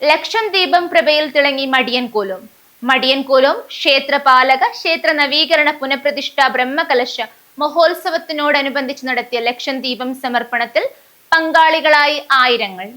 ലക്ഷം ദീപം പ്രഭയിൽ തിളങ്ങി മടിയൻകോലും ക്ഷേത്രപാലക ക്ഷേത്ര നവീകരണ പുനഃപ്രതിഷ്ഠ ബ്രഹ്മകലശ മഹോത്സവത്തിനോടനുബന്ധിച്ച് നടത്തിയ ലക്ഷം ദീപം സമർപ്പണത്തിൽ പങ്കാളികളായി ആയിരങ്ങൾ.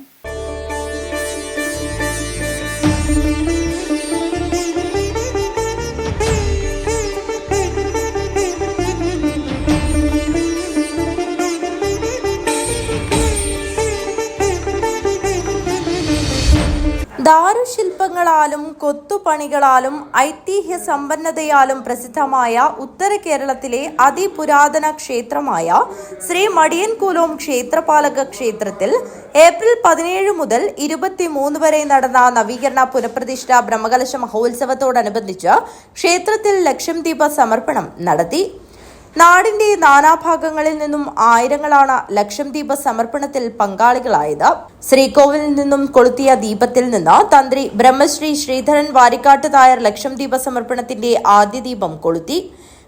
ദാരുശില്പങ്ങളാലും കൊത്തുപണികളാലും ഐതിഹ്യ സമ്പന്നതയാലും പ്രസിദ്ധമായ ഉത്തര കേരളത്തിലെ അതിപുരാതന ക്ഷേത്രമായ ശ്രീ മടിയൻകോലും ക്ഷേത്രപാലക ക്ഷേത്രത്തിൽ ഏപ്രിൽ 17 മുതൽ 23 വരെ നടന്ന നവീകരണ പുനഃപ്രതിഷ്ഠ ബ്രഹ്മകലശ മഹോത്സവത്തോടനുബന്ധിച്ച് ക്ഷേത്രത്തിൽ ലക്ഷം ദീപ സമർപ്പണം നടത്തി. നാടിന്റെ നാനാഭാഗങ്ങളിൽ നിന്നും ആയിരങ്ങളാണ് ലക്ഷം ദീപ സമർപ്പണത്തിൽ പങ്കാളികളായത്. ശ്രീകോവിലിൽ നിന്നും കൊളുത്തിയ ദീപത്തിൽ നിന്ന് തന്ത്രി ബ്രഹ്മശ്രീ ശ്രീധരൻ വാരിക്കാട്ട് നായർ ലക്ഷം ദീപ സമർപ്പണത്തിന്റെ ആദ്യ ദീപം കൊളുത്തി.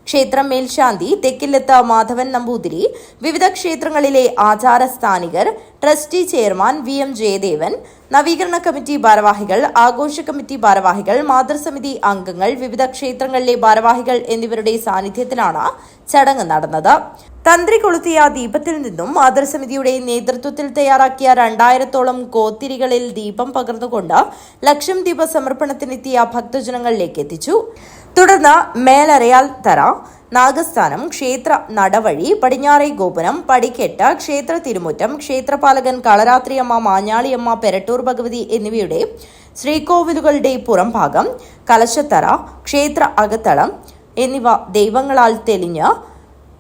ക്ഷേത്രം മേൽശാന്തി തെക്കില്ലത്ത് മാധവൻ നമ്പൂതിരി, വിവിധ ക്ഷേത്രങ്ങളിലെ ആചാരസ്ഥാനികർ, ട്രസ്റ്റി ചെയർമാൻ VM ജയദേവൻ, നവീകരണ കമ്മിറ്റി ഭാരവാഹികൾ, ആഘോഷ കമ്മിറ്റി ഭാരവാഹികൾ, മാതൃസമിതി അംഗങ്ങൾ, വിവിധ ക്ഷേത്രങ്ങളിലെ ഭാരവാഹികൾ എന്നിവരുടെ സാന്നിധ്യത്തിലാണ് ചടങ്ങ് നടന്നത്. തന്ത്രി കൊളുത്തിയ ദീപത്തിൽ നിന്നും മാതൃസമിതിയുടെ നേതൃത്വത്തിൽ തയ്യാറാക്കിയ 2000-ഓളം കോത്തിരികളിൽ ദീപം പകർന്നുകൊണ്ട് ലക്ഷം ദീപ സമർപ്പണത്തിനെത്തിയ ഭക്തജനങ്ങളിലേക്ക് എത്തിച്ചു. തുടർന്ന് മേലറയാൽ തറ, നാഗസ്ഥാനം, ക്ഷേത്ര നടവഴി, പടിഞ്ഞാറേ ഗോപുരം, പടിക്കെട്ട്, ക്ഷേത്ര തിരുമുറ്റം, ക്ഷേത്രപാലകൻ കളരാത്രിയമ്മ, മാഞ്ഞാളിയമ്മ, പെരട്ടൂർ ഭഗവതി എന്നിവയുടെ ശ്രീകോവിലുകളുടെ പുറംഭാഗം, കലശത്തറ, ക്ഷേത്ര അകത്തളം എന്നിവ ദൈവങ്ങളാൽ തെളിഞ്ഞ്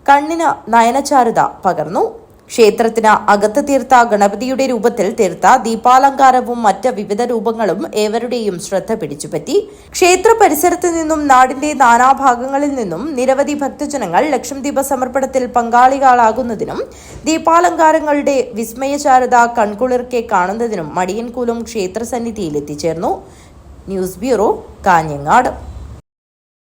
കണ്ണിന് നയനചാരുത പകർന്നു. ക്ഷേത്രത്തിന് അകത്ത് തീർത്ത ഗണപതിയുടെ രൂപത്തിൽ തീർത്ത ദീപാലങ്കാരവും മറ്റ് വിവിധ രൂപങ്ങളും ഏവരുടെയും ശ്രദ്ധ പിടിച്ചുപറ്റി. ക്ഷേത്ര പരിസരത്ത് നിന്നും നാടിന്റെ നാനാഭാഗങ്ങളിൽ നിന്നും നിരവധി ഭക്തജനങ്ങൾ ലക്ഷം ദീപ സമർപ്പണത്തിൽ പങ്കാളികളാകുന്നതിനും ദീപാലങ്കാരങ്ങളുടെ വിസ്മയചാരുത കൺകുളിർക്കെ കാണുന്നതിനും മടിയൻകോലും ക്ഷേത്ര സന്നിധിയിൽ എത്തിച്ചേർന്നു. News bureau, Kanhangad.